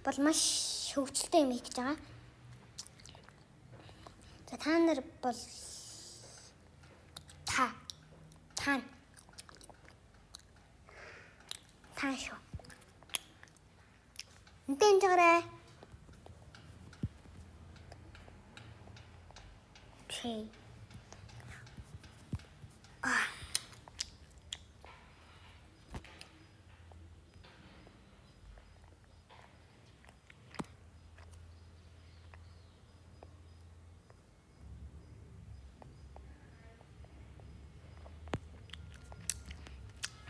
бол маш хөвгчлөлтэй юм хийж байгаа. За та нар бол та шүү. Энтэй энэ жагараа. Окей.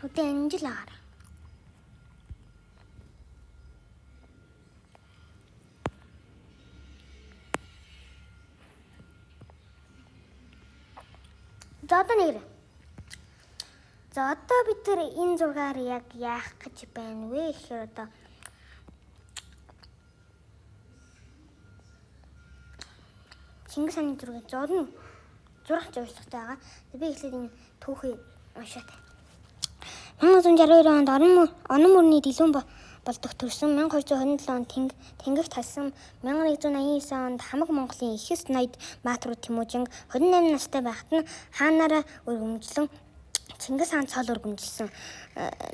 Хөдөө анжил аа. За одоо нэгэр. За одоо бид тэр энэ зургаар яг яах гэж байна вэ гэхээр одоо Чингис хааны зургийг зурах зорилготой байгаа. Би эхлээд энэ түүхийг уншаад. 1962 онд Орон мөрний дэлгүүн болдог төрсөн 1227 онд тэнгигт халсан 1189 онд хамаг Монголын эхэс ноёд Баатрууд Тэмүүжин 28 настай байхад нь хаанаараа өргөмжлөн Чингис хаан цол өргөмжилсөн.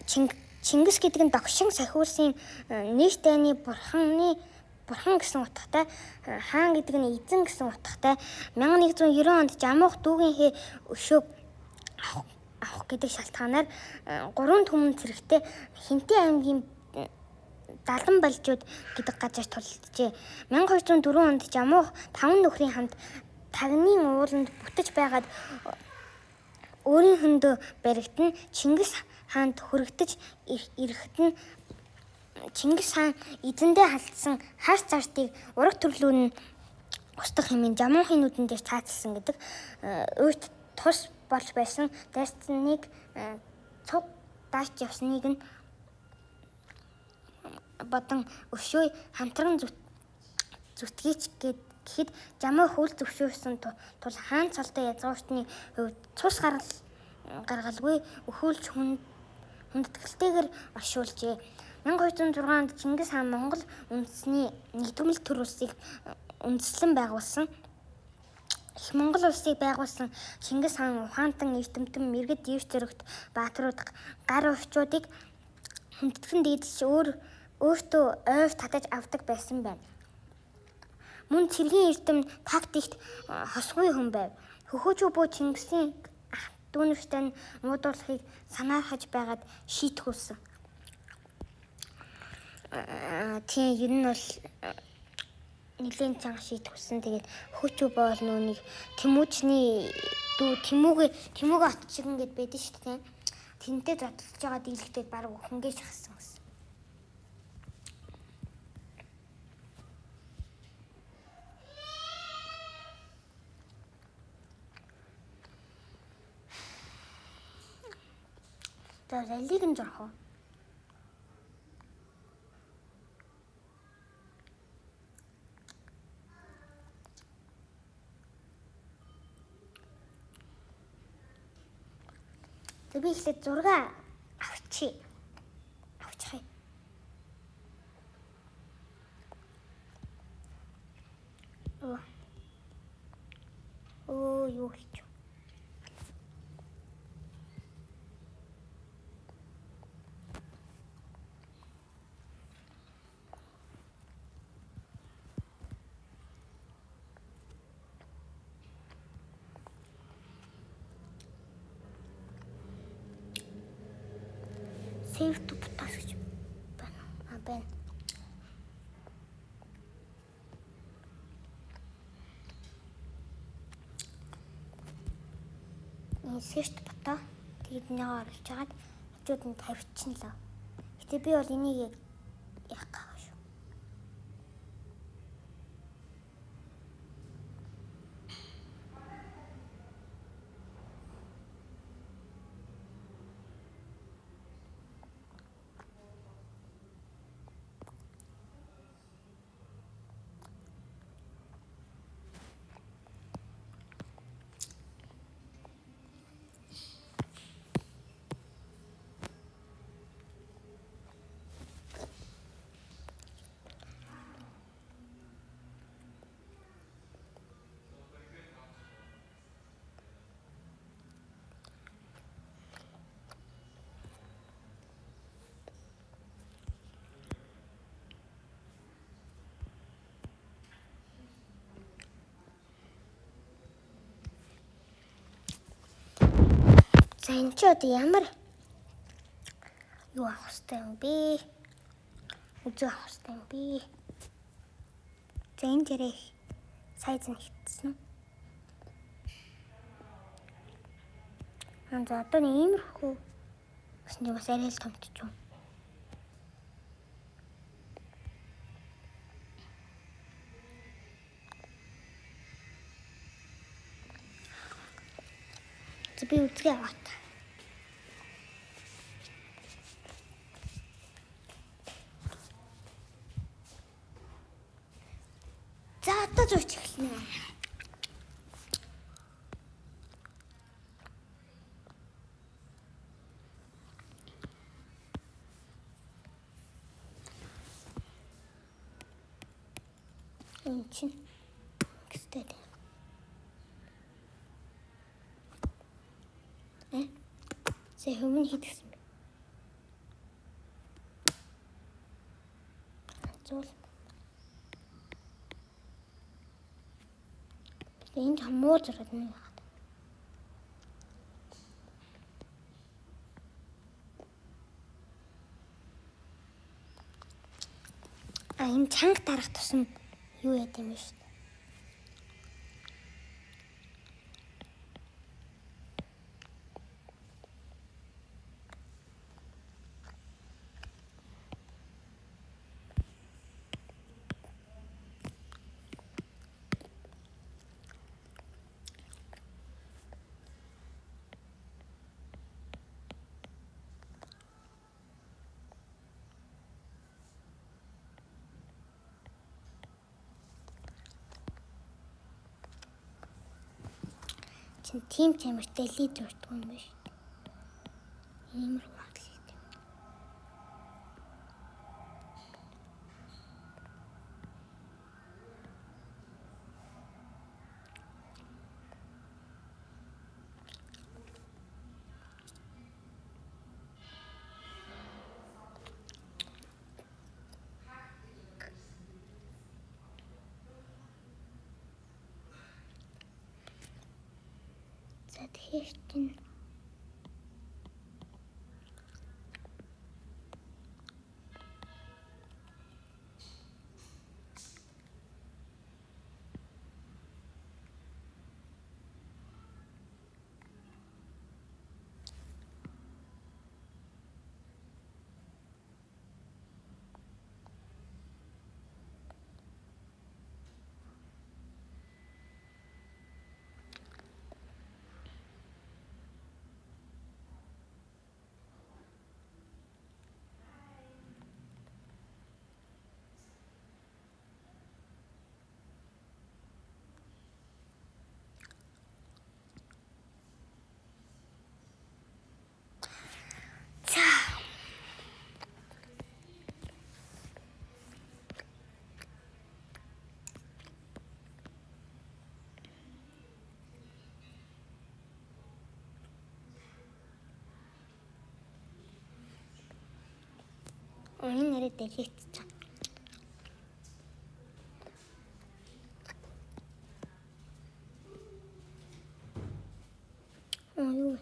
Чингис гэдэг нь догшин сахиурсын нийт дайны бурхан гэсэн утгатай, хаан гэдэг нь эзэн гэсэн утгатай. 1190 онд Жамуух дүүгийнхээ өшөөг авах гэдэг шалтгаанаар 3 түмэн цэрэгтэй Хинтээ аймгийн Далан Балжууд гэдэг газар тулжээ. 1204 онд Жамуух 5 нөхрийн хамт Тагнын ууланд бүтэж байгаад өөрийн хөндөө баригдана. Чингис хаанд хүрэгдэж ирэхэд нь Чингис хаан эзэндээ халтсан хар цартыг ураг төрлүүн нь устгах хэмээн Жамуухын нүдэн дээр цаацлсан гэдэг. Өөрт тус болж байсан дайсныг цуг дааж явсныг нь бодон өшөө хамтран зүтгэж гэхэд Жамуух үл зөвшөөрсөн тул хаан цолтой язгууртны хувьд цус гаргалгүй өхөөлж хүндэтгэлтэйгээр оршуулжээ. 1206 онд Чингис хаан Монгол үндэсний нэгдүгэл төр улсыг үндэслэн байгуулсан. Их Монгол улсыг байгуулсан Чингис хаан ухаантан эрдэмтэн мэргэд дэвш зөрөгт баатрууд гар урчуудыг хүндэтгэн дээдлж өөртөө ойв татаж авдаг байсан байна. Мөн цэргийн эрдэм тактикт хосгүй хүн байв. Хөхөөжөө бөө Чингисийн дүүнэртэй муудуулахыг санаахаж байгаад шийтгүүлсэн. Тийм ер нь бол нэлийн цанга шийтгүүлсэн. Тэгээд хөхөөжөө боол нүүнийг Тэмүүжний дүү Тэмүүгэ отчигэн гэд байдэн шүү дээ. Тэнтэй зодтолж байгаа дийлэгтэй баг хөнгөөж хассан гэсэн. За раллиг нь зорох уу? Би ихлээр зураг авчих. Юу хийчих. Save to бутаас гэж байна. Save to бутаа. Тэгээд нэг оруулж хагаад хажууд нь тавьчихна л. Гэтэ би бол энийг яах гэж. За энэ ч одоо ямар юу авах хэрэгтэй юм бэ? Үзүү авах хэрэгтэй юм бэ? За энэ дээрээ сайз нь хитсэн. За одоо нэг иймэрхүү гэсэн чинь бас арай л томтчих юм. Би үзгээ аваад. За одоо зурч эхэлнэ. Энэ чинь гэстэй. Сая өмнө хийдгсэн бэ. Зуул. Энд хамуу зураг нэг хат. Энэ чанга дарах тусам юу яд юм бэ шүү дээ. Тим тамиртай лид уртгүй юм байна шүү дээ. Иймэр магадлал хийдэг. За тэгэхээр чинь энэ нэрээ дэлгэцсэн. Юу вэ?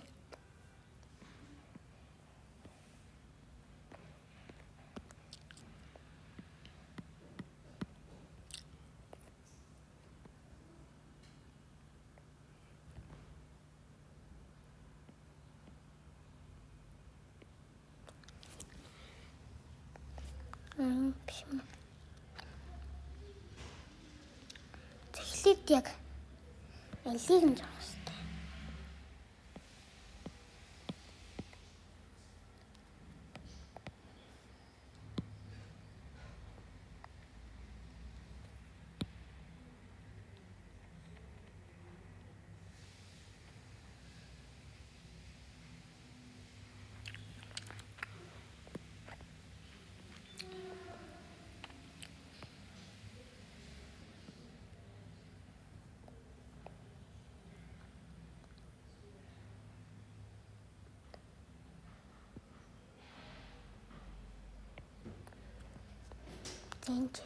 Биш юм. Эхлээд яг алийг нь зурах хэрэгтэй. Энд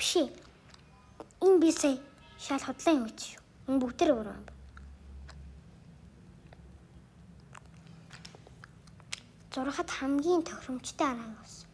Биш ээ. Энэ би сая шал хотлоо юм чи шүү. Энэ бүгдээр буруу юм. Зурхад хамгийн тохиромжтой арга юу вэ?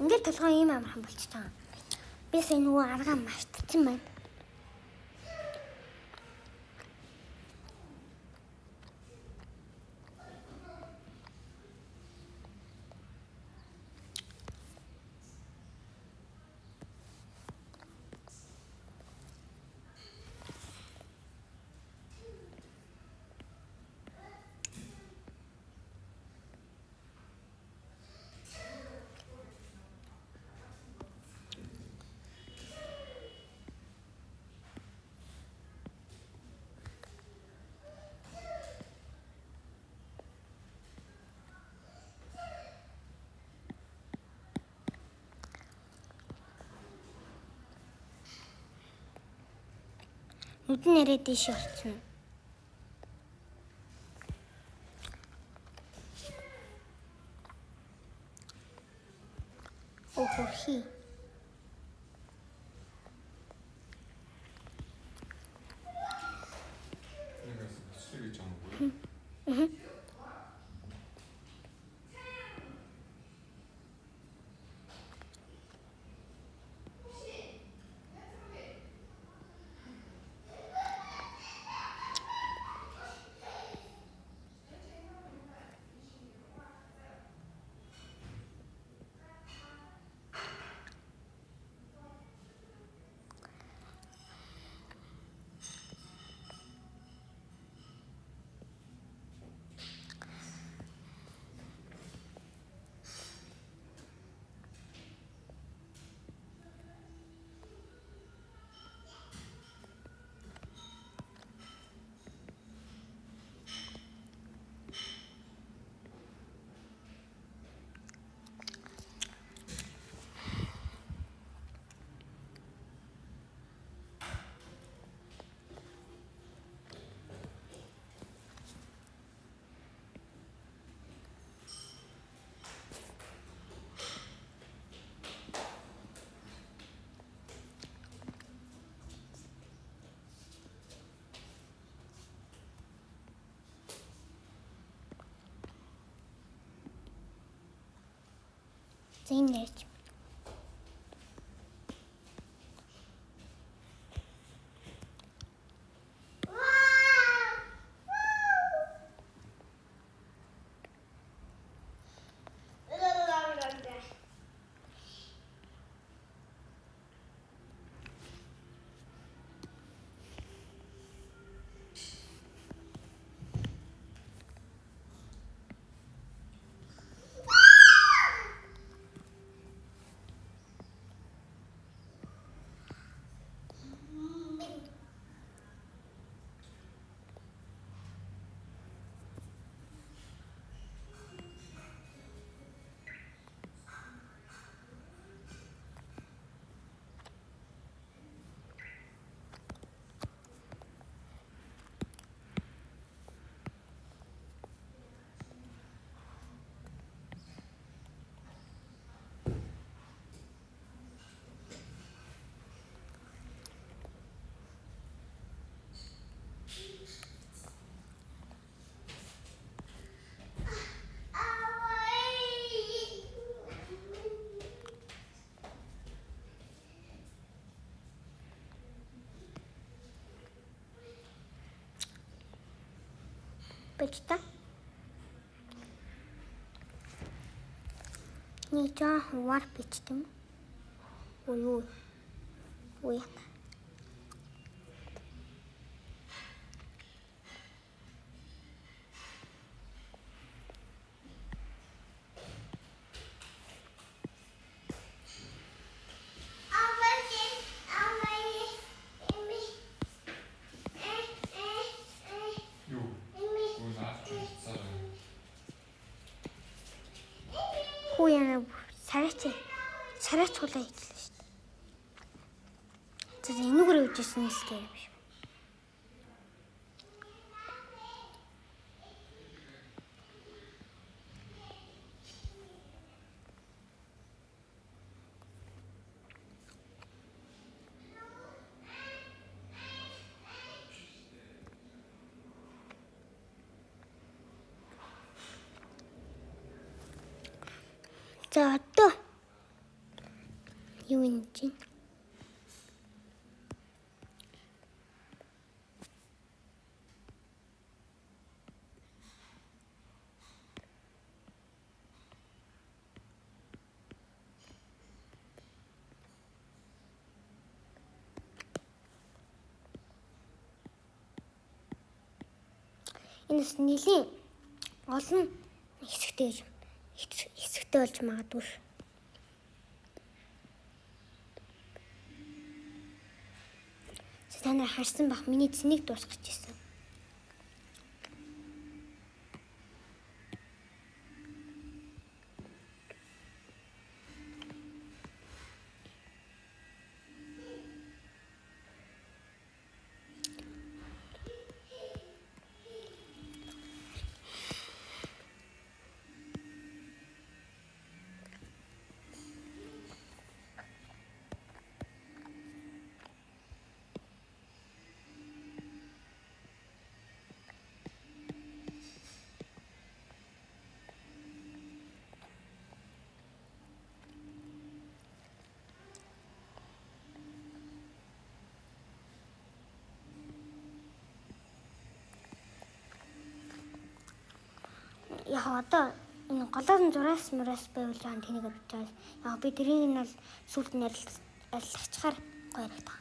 Ингээд толгой ийм амархан болчих таа. Би сая нөгөө аргаа мартчихсан байна. Нүдэн нэрээ дэш орсон. Охорхи. Зин нэрч. байж та. Нэг жоохон warp бичт юм. Ой. Ой. Хүү яна сараач хулаа хийлээ шүү дээ. За энүүгээр үжсэн юм шиг биш. За одоо юу юм чинь? Энэс нэлийн олон хэсэгтэй болж магадгүй. Та нар харсан бах миний цэнийг дуусгаж ирсэн. Яг одоо энэ голоодын зураас байвал жаан тэнийг бодож байгаа. Яг би тэрийг нь бол сүлд нь арилгахчаар гоё харагдав.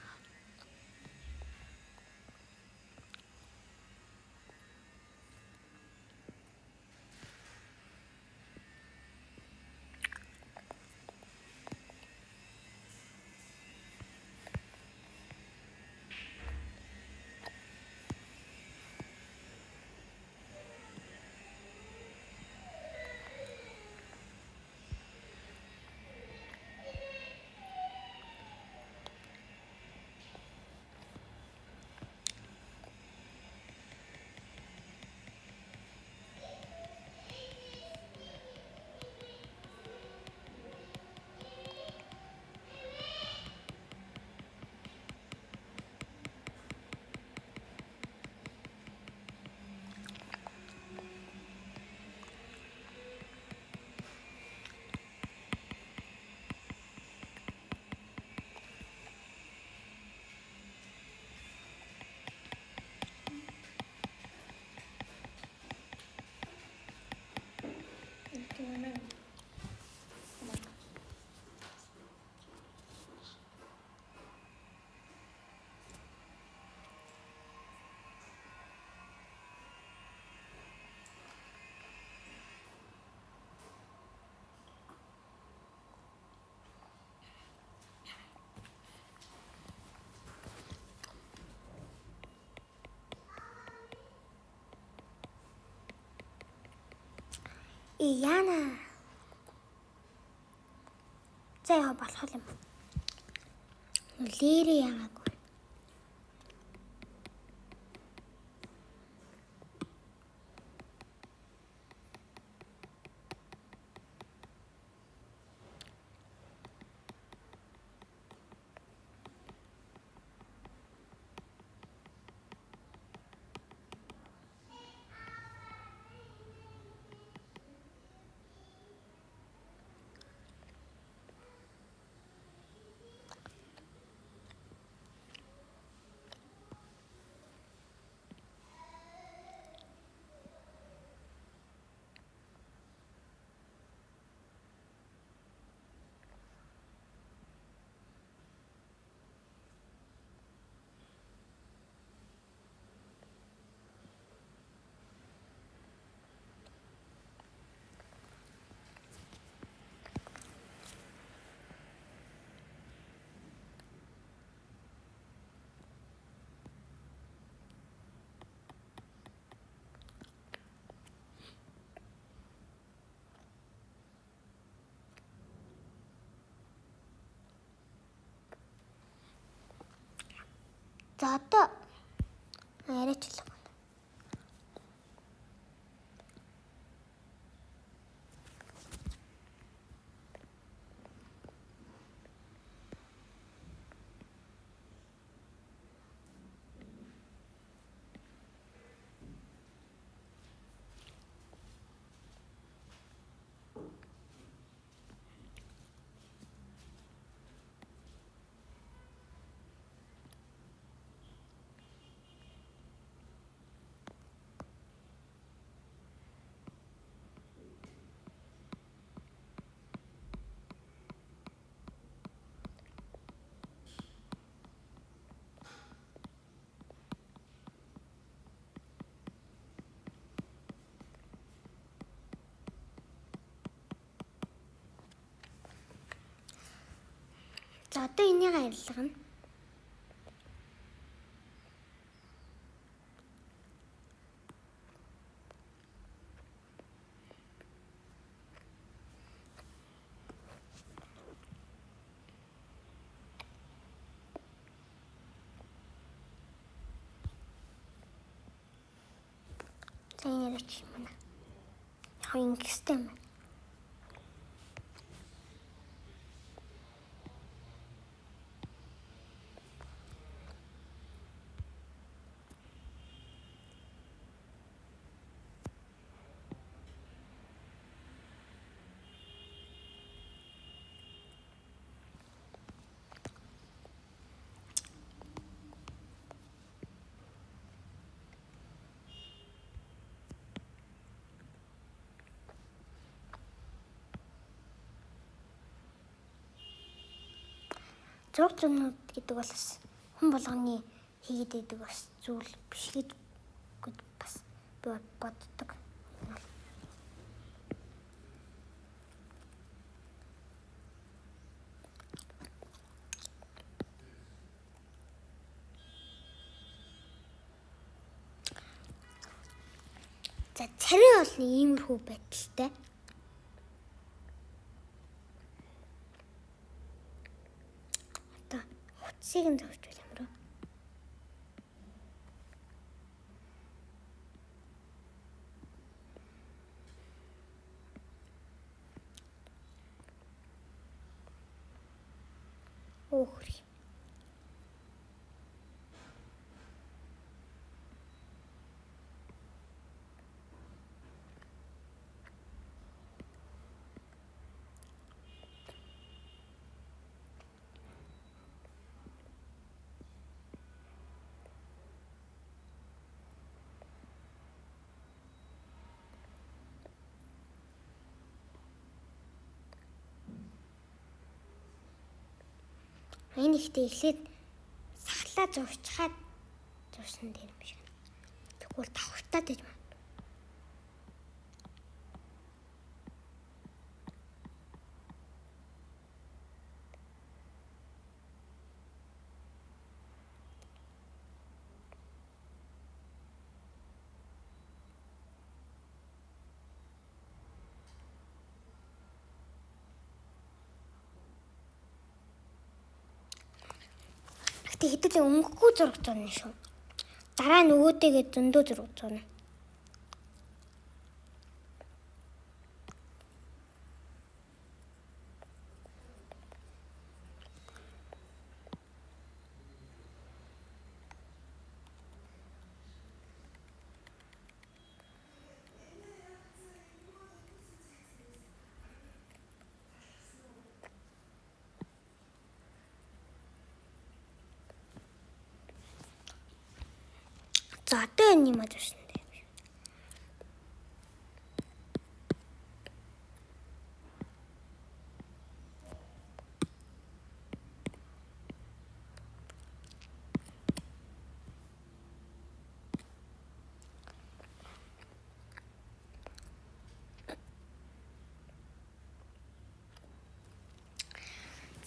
Яна. За яа болох юм. Лири яагаад. За одоо яриач л байна. За одоо энийг арилгана. За энэ яриач юм байна. Яг ингэстэй юм. Зураг зурнууд гэдэг бол бас хүн болгоны хийгээд байдаг бас зүйл биш гэж бас би боддог. За царай бол нэг иймэрхүү байдалтай. Утсыг нь зурчвал ямар вэ? Өөхри. Энэ ихтэй эхлээд сахлаа зурчхаад зурсан дээр юм шиг. Тэгвэл давхартаад байж байна. Гэтэ хэдүүлээ өнгөхгүй зураг зурна шүү. Дараа нь өөдөөгээ зөндөө зураг зурна. За одоо энэ юм ажирсан дээ.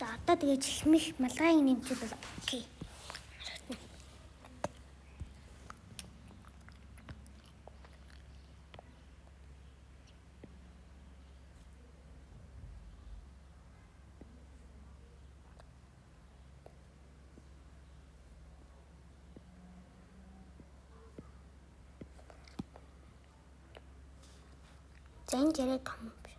За одоо тэгээ чихмих малгайг нэмчил окей. За энэ жараа том биш.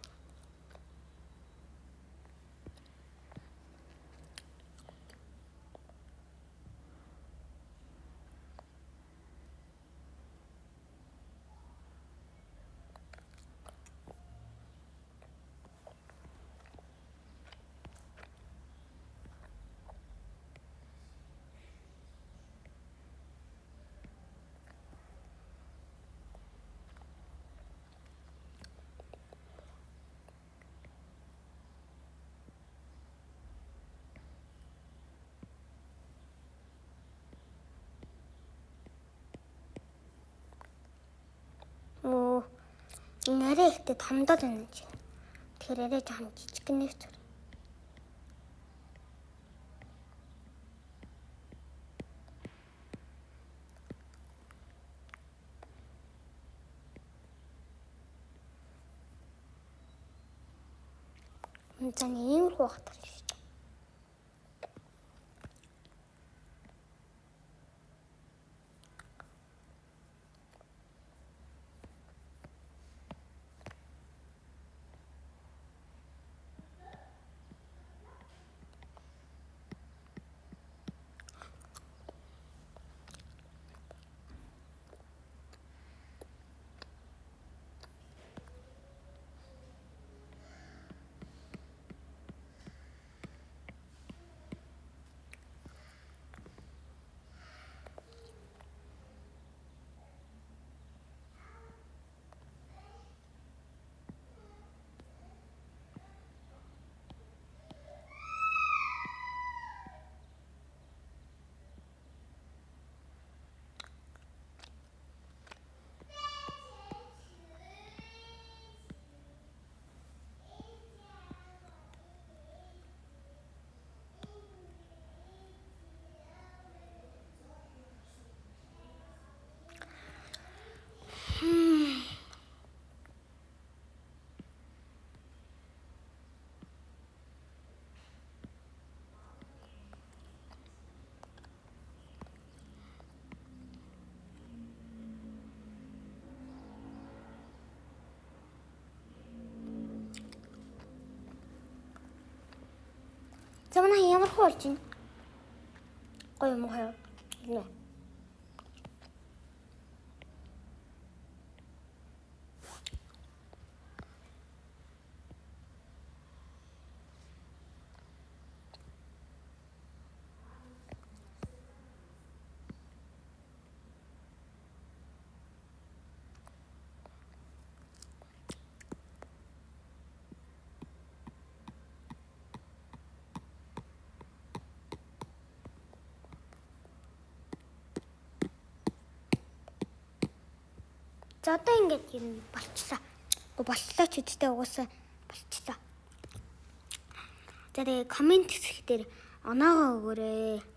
Оо, энэ арай ихтэй томдоод байна чи. Тэгэхээр арай жоохон жижиг гэнэ зүр. Зан иймэрхүү хатар шүү. За манай ямар хөө болж байна? Гоё юм уу? Нэ. За одоо ингэж юм болчихлоо. Болчлоо ч үсттэй угаасаа болчихлоо. За тэгээ комент хэсэг дээр оноогоо өгөөрэй.